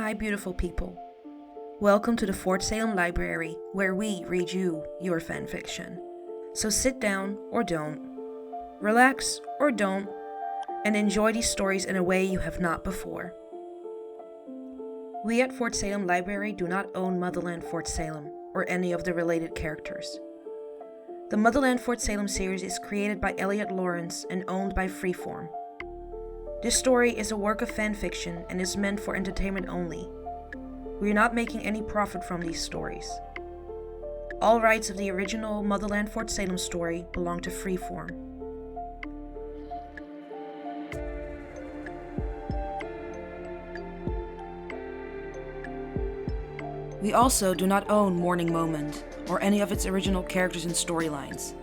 Hi, beautiful people. Welcome to the Fort Salem Library, where we read you your fanfiction. So sit down or don't, relax or don't, and enjoy these stories in a way you have not before. We at Fort Salem Library do not own Motherland Fort Salem or any of the related characters. The Motherland Fort Salem series is created by Elliot Lawrence and owned by Freeform. This story is a work of fanfiction and is meant for entertainment only. We are not making any profit from these stories. All rights of the original Motherland Fort Salem story belong to Freeform. We also do not own Morning Moment or any of its original characters and storylines.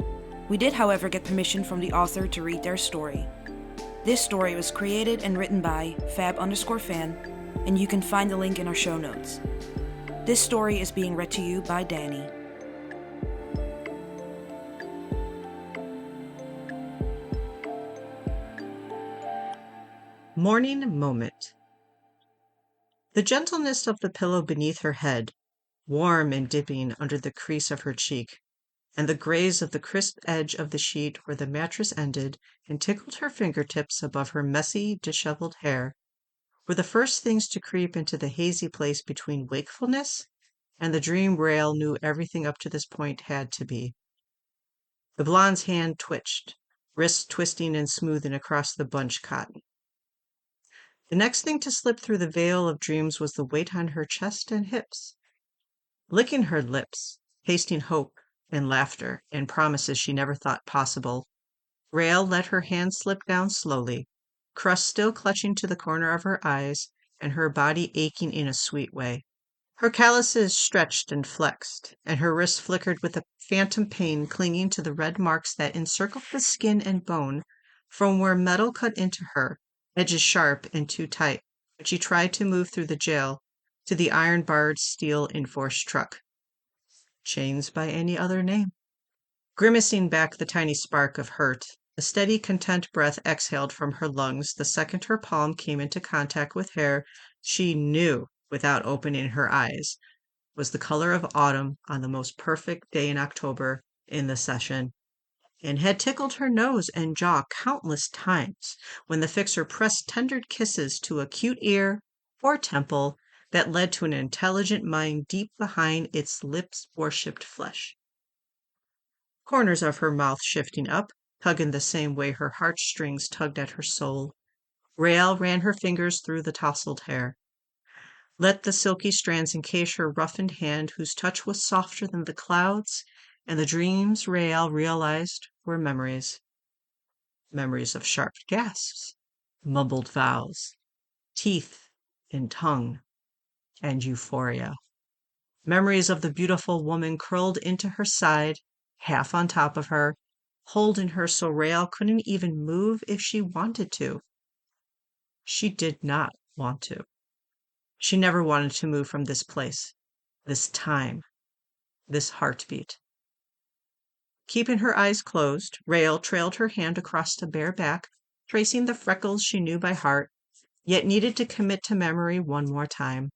We did, however, get permission from the author to read their story. This story was created and written by fab_fan, and you can find the link in our show notes. This story is being read to you by Dani. Morning Moment. The gentleness of the pillow beneath her head, warm and dipping under the crease of her cheek, and the graze of the crisp edge of the sheet where the mattress ended and tickled her fingertips above her messy, disheveled hair, were the first things to creep into the hazy place between wakefulness and the dream Rael knew everything up to this point had to be. The blonde's hand twitched, wrist twisting and smoothing across the bunch cotton. The next thing to slip through the veil of dreams was the weight on her chest and hips. Licking her lips, tasting hope and laughter and promises she never thought possible, Rael let her hand slip down slowly, crust still clutching to the corner of her eyes and her body aching in a sweet way. Her calluses stretched and flexed, and her wrists flickered with a phantom pain clinging to the red marks that encircled the skin and bone from where metal cut into her, edges sharp and too tight, when she tried to move through the jail to the iron-barred steel enforced truck. Chains by any other name. Grimacing back the tiny spark of hurt, a steady, content breath exhaled from her lungs the second her palm came into contact with hair she knew, without opening her eyes, was the color of autumn on the most perfect day in October in the session, and had tickled her nose and jaw countless times when the fixer pressed tender kisses to a cute ear or temple that led to an intelligent mind deep behind its lips-worshipped flesh. Corners of her mouth shifting up, tugging the same way her heartstrings tugged at her soul. Rael ran her fingers through the tousled hair. Let the silky strands encase her roughened hand whose touch was softer than the clouds, and the dreams Rael realized were memories. Memories of sharp gasps, mumbled vows, teeth and tongue, and euphoria. Memories of the beautiful woman curled into her side, half on top of her, holding her so Rael couldn't even move if she wanted to. She did not want to. She never wanted to move from this place, this time, this heartbeat. Keeping her eyes closed, Rael trailed her hand across the bare back, tracing the freckles she knew by heart, yet needed to commit to memory one more time.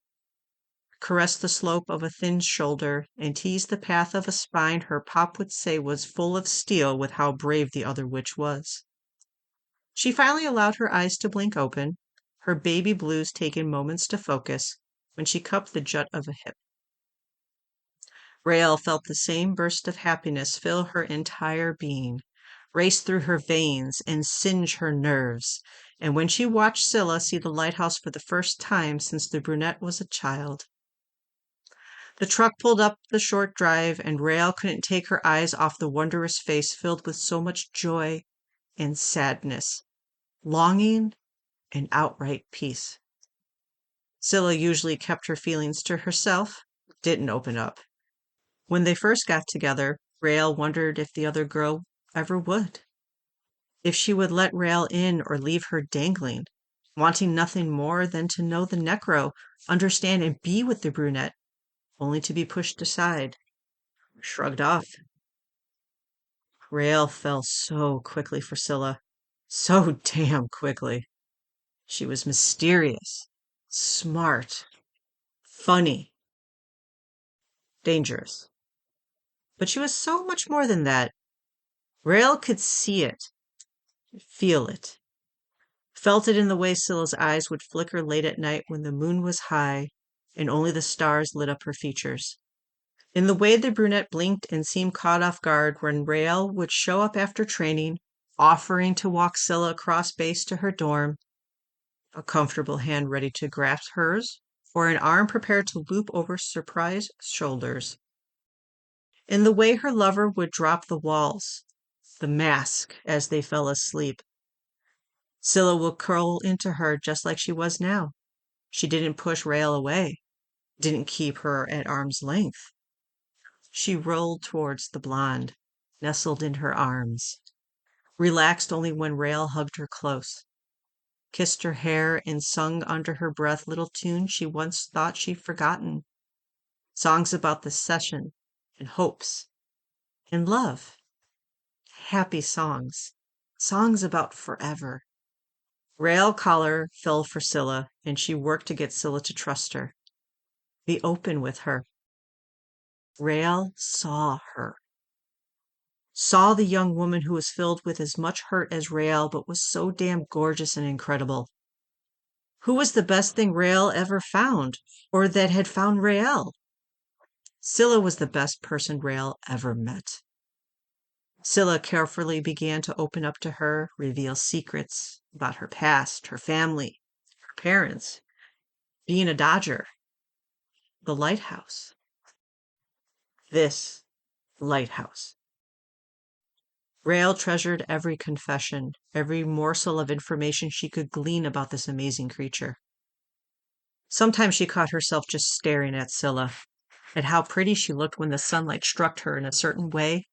Caressed the slope of a thin shoulder, and teased the path of a spine her pop would say was full of steel with how brave the other witch was. She finally allowed her eyes to blink open, her baby blues taking moments to focus, when she cupped the jut of a hip. Rael felt the same burst of happiness fill her entire being, race through her veins and singe her nerves, and when she watched Scylla see the lighthouse for the first time since the brunette was a child. The truck pulled up the short drive, and Rael couldn't take her eyes off the wondrous face filled with so much joy and sadness, longing and outright peace. Scylla usually kept her feelings to herself, didn't open up. When they first got together, Rael wondered if the other girl ever would. If she would let Rael in or leave her dangling, wanting nothing more than to know the necro, understand and be with the brunette, only to be pushed aside, shrugged off. Rael fell so quickly for Scylla. So damn quickly. She was mysterious, smart, funny, dangerous. But she was so much more than that. Rael could see it, feel it, felt it in the way Scylla's eyes would flicker late at night when the moon was high and only the stars lit up her features. In the way the brunette blinked and seemed caught off guard when Rael would show up after training, offering to walk Scylla across base to her dorm, a comfortable hand ready to grasp hers, or an arm prepared to loop over surprised shoulders. In the way her lover would drop the walls, the mask, as they fell asleep. Scylla would curl into her just like she was now. She didn't push Rael away, didn't keep her at arm's length. She rolled towards the blonde, nestled in her arms, relaxed only when Rael hugged her close, kissed her hair, and sung under her breath little tunes she once thought she'd forgotten. Songs about the session, and hopes, and love. Happy songs. Songs about forever. Rael collar fell for Scylla, and she worked to get Scylla to trust her. Be open with her. Rael saw her. Saw the young woman who was filled with as much hurt as Rael, but was so damn gorgeous and incredible. Who was the best thing Rael ever found, or that had found Rael? Scylla was the best person Rael ever met. Scylla carefully began to open up to her, reveal secrets about her past, her family, her parents, being a Dodger, the lighthouse. This lighthouse. Rael treasured every confession, every morsel of information she could glean about this amazing creature. Sometimes she caught herself just staring at Scylla, at how pretty she looked when the sunlight struck her in a certain way,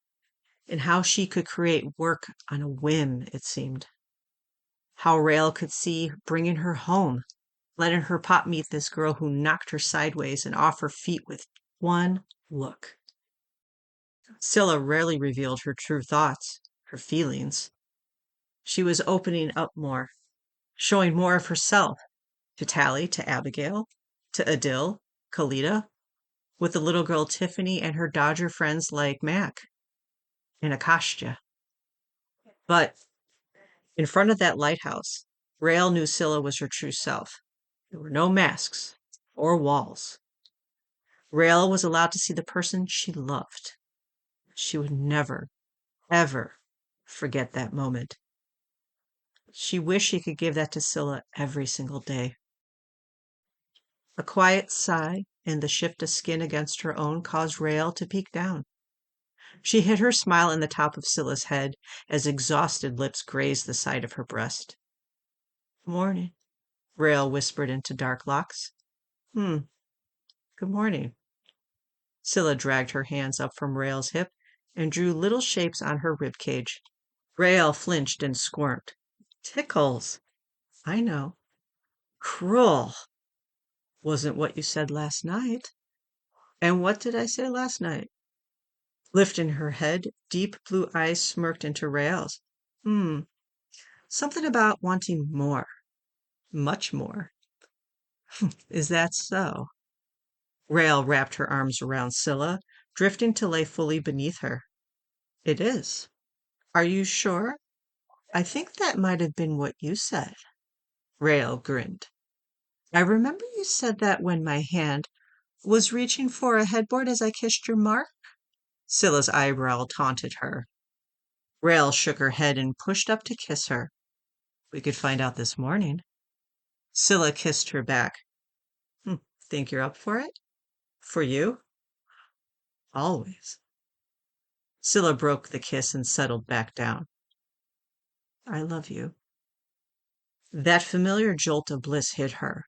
and how she could create work on a whim, it seemed. How Rael could see bringing her home, letting her pop meet this girl who knocked her sideways and off her feet with one look. Scylla rarely revealed her true thoughts, her feelings. She was opening up more, showing more of herself to Tally, to Abigail, to Adil, Kalita, with the little girl Tiffany and her Dodger friends like Mac and Akashya. But in front of that lighthouse, Rael knew Scylla was her true self. There were no masks or walls. Rael was allowed to see the person she loved. She would never, ever forget that moment. She wished she could give that to Scylla every single day. A quiet sigh and the shift of skin against her own caused Rael to peek down. She hid her smile in the top of Scylla's head as exhausted lips grazed the side of her breast. Morning, Rael whispered into dark locks. Good morning. Scylla dragged her hands up from Rael's hip and drew little shapes on her rib cage. Rael flinched and squirmed. Tickles. I know. Cruel. Wasn't what you said last night. And what did I say last night? Lifting her head, deep blue eyes smirked into Rael's. Something about wanting more. Much more. Is that so? Rael wrapped her arms around Scylla, drifting to lay fully beneath her. It is. Are you sure? I think that might have been what you said. Rael grinned. I remember you said that when my hand was reaching for a headboard as I kissed your mark. Scylla's eyebrow taunted her. Rael shook her head and pushed up to kiss her. We could find out this morning. Scylla kissed her back. Think you're up for it? For you? Always. Scylla broke the kiss and settled back down. I love you. That familiar jolt of bliss hit her.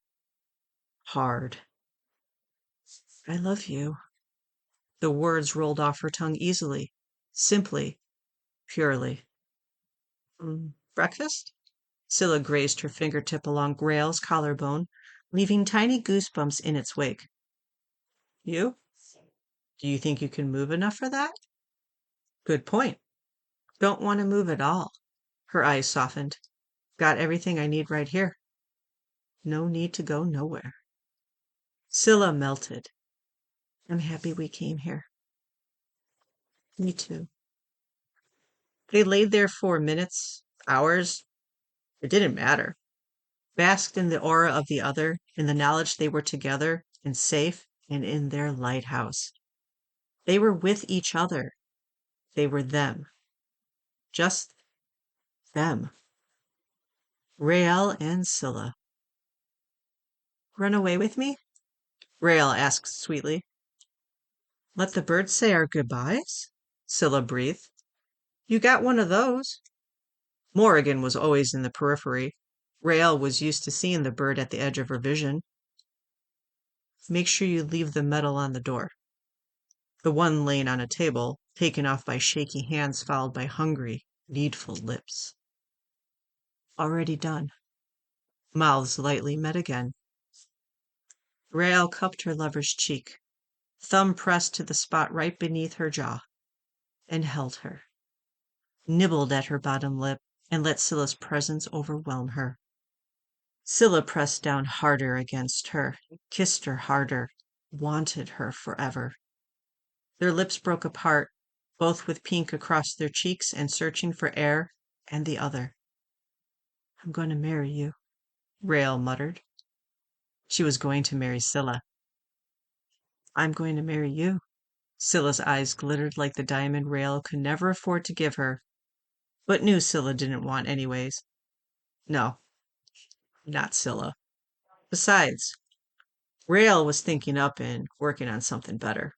Hard. I love you. The words rolled off her tongue easily, simply, purely. Breakfast? Scylla grazed her fingertip along Rael's collarbone, leaving tiny goosebumps in its wake. You? Do you think you can move enough for that? Good point. Don't want to move at all. Her eyes softened. Got everything I need right here. No need to go nowhere. Scylla melted. I'm happy we came here. Me too. They laid there for minutes, hours. It didn't matter. Basked in the aura of the other, in the knowledge they were together and safe and in their lighthouse. They were with each other. They were them. Just them. Rael and Scylla. Run away with me? Rael asked sweetly. Let the birds say our goodbyes? Scylla breathed. You got one of those. Morrigan was always in the periphery. Rael was used to seeing the bird at the edge of her vision. Make sure you leave the medal on the door. The one laying on a table, taken off by shaky hands followed by hungry, needful lips. Already done. Mouths lightly met again. Rael cupped her lover's cheek, thumb pressed to the spot right beneath her jaw, and held her. Nibbled at her bottom lip and let Scylla's presence overwhelm her. Scylla pressed down harder against her, kissed her harder, wanted her forever. Their lips broke apart, both with pink across their cheeks and searching for air and the other. I'm going to marry you, Rael muttered. She was going to marry Scylla. I'm going to marry you. Scylla's eyes glittered like the diamond Rael could never afford to give her, but knew Scylla didn't want anyways. No, not Scylla. Besides, Rael was thinking up and working on something better.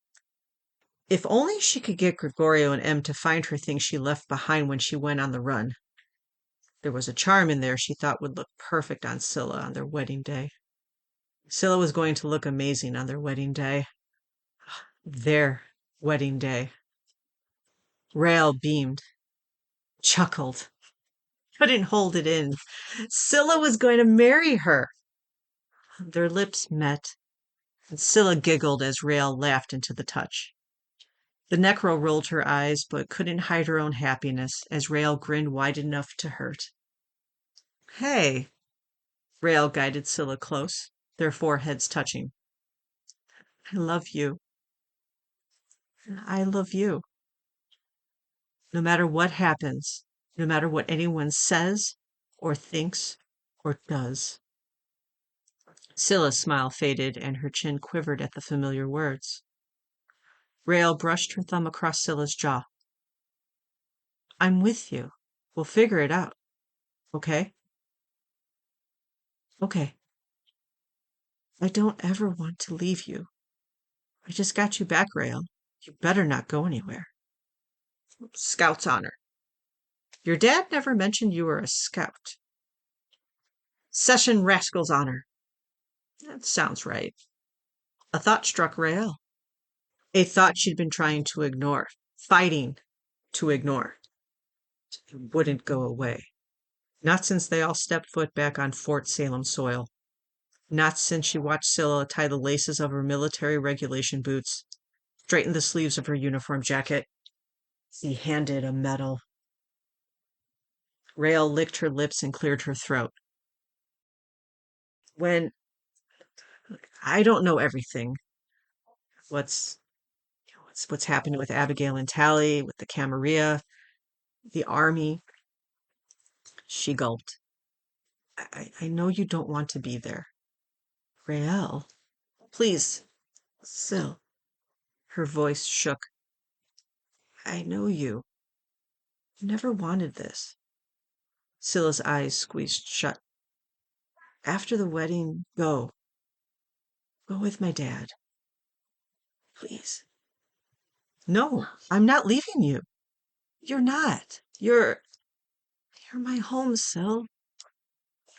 If only she could get Gregorio and Em to find her things she left behind when she went on the run. There was a charm in there she thought would look perfect on Scylla on their wedding day. Scylla was going to look amazing on their wedding day. Their wedding day. Rael beamed, chuckled, couldn't hold it in. Scylla was going to marry her. Their lips met, and Scylla giggled as Rael laughed into the touch. The necro rolled her eyes, but couldn't hide her own happiness as Rael grinned wide enough to hurt. Hey, Rael guided Scylla close, their foreheads touching. I love you. I love you. No matter what happens, no matter what anyone says or thinks or does. Scylla's smile faded and her chin quivered at the familiar words. Rael brushed her thumb across Scylla's jaw. I'm with you. We'll figure it out. Okay? Okay. I don't ever want to leave you. I just got you back, Rael. You better not go anywhere. Scout's honor. Your dad never mentioned you were a scout. Session rascal's honor. That sounds right. A thought struck Rael. A thought she'd been trying to ignore, fighting to ignore. It wouldn't go away. Not since they all stepped foot back on Fort Salem soil. Not since she watched Scylla tie the laces of her military regulation boots, straighten the sleeves of her uniform jacket. He handed a medal. Rael licked her lips and cleared her throat. When I don't know everything. What's happening with Abigail and Tally, with the Camarilla, the army. She gulped. I know you don't want to be there. Rael, please, Syl. Her voice shook. I know you. You never wanted this. Scylla's eyes squeezed shut. After the wedding, go. Go with my dad. Please. No, I'm not leaving you. You're not. You're my home, Syl.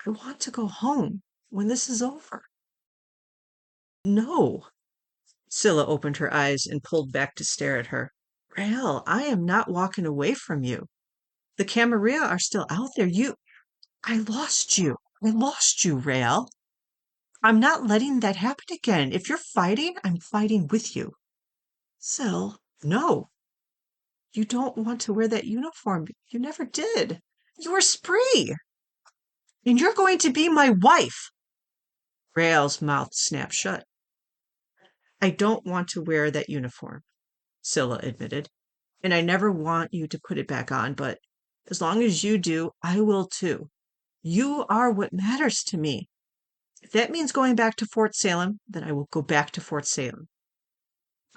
I want to go home when this is over. No. Scylla opened her eyes and pulled back to stare at her. Rael, I am not walking away from you. The Camarilla are still out there. I lost you. I lost you, Rael. I'm not letting that happen again. If you're fighting, I'm fighting with you. Syl, no. You don't want to wear that uniform. You never did. You were Spree. And you're going to be my wife. Rael's mouth snapped shut. I don't want to wear that uniform, Scylla admitted, and I never want you to put it back on, but as long as you do, I will too. You are what matters to me. If that means going back to Fort Salem, then I will go back to Fort Salem.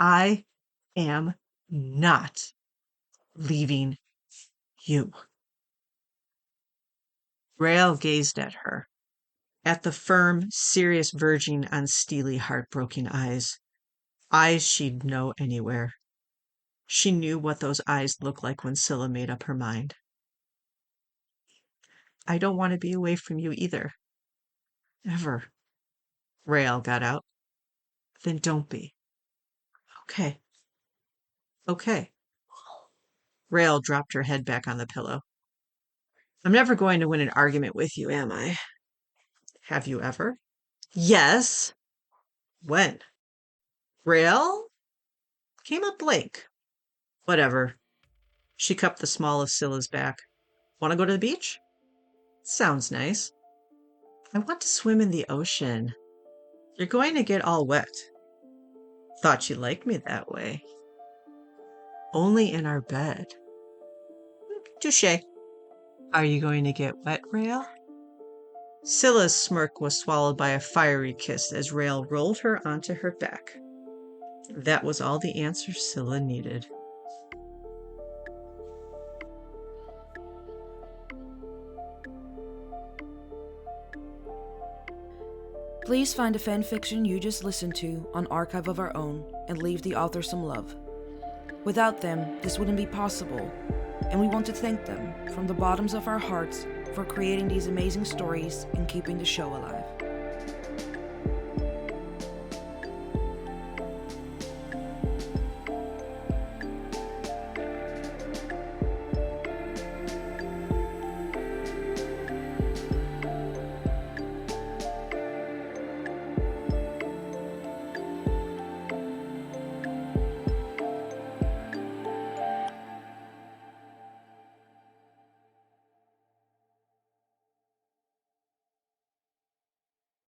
I am not leaving you. Rael gazed at her, at the firm, serious verging on steely, heartbroken eyes she'd know anywhere. She knew what those eyes looked like when Scylla made up her mind. I don't want to be away from you either. Ever. Rael got out. Then don't be. Okay. Okay. Rael dropped her head back on the pillow. I'm never going to win an argument with you, am I? Have you ever? Yes. When? Rael came up blank. Whatever. She cupped the small of Scylla's back. Want to go to the beach? Sounds nice. I want to swim in the ocean. You're going to get all wet. Thought you liked me that way. Only in our bed. Touché. Are you going to get wet, Rael? Scylla's smirk was swallowed by a fiery kiss as Rael rolled her onto her back. That was all the answer Scylla needed. Please find the fanfiction you just listened to on Archive of Our Own and leave the author some love. Without them, this wouldn't be possible, and we want to thank them from the bottoms of our hearts for creating these amazing stories and keeping the show alive.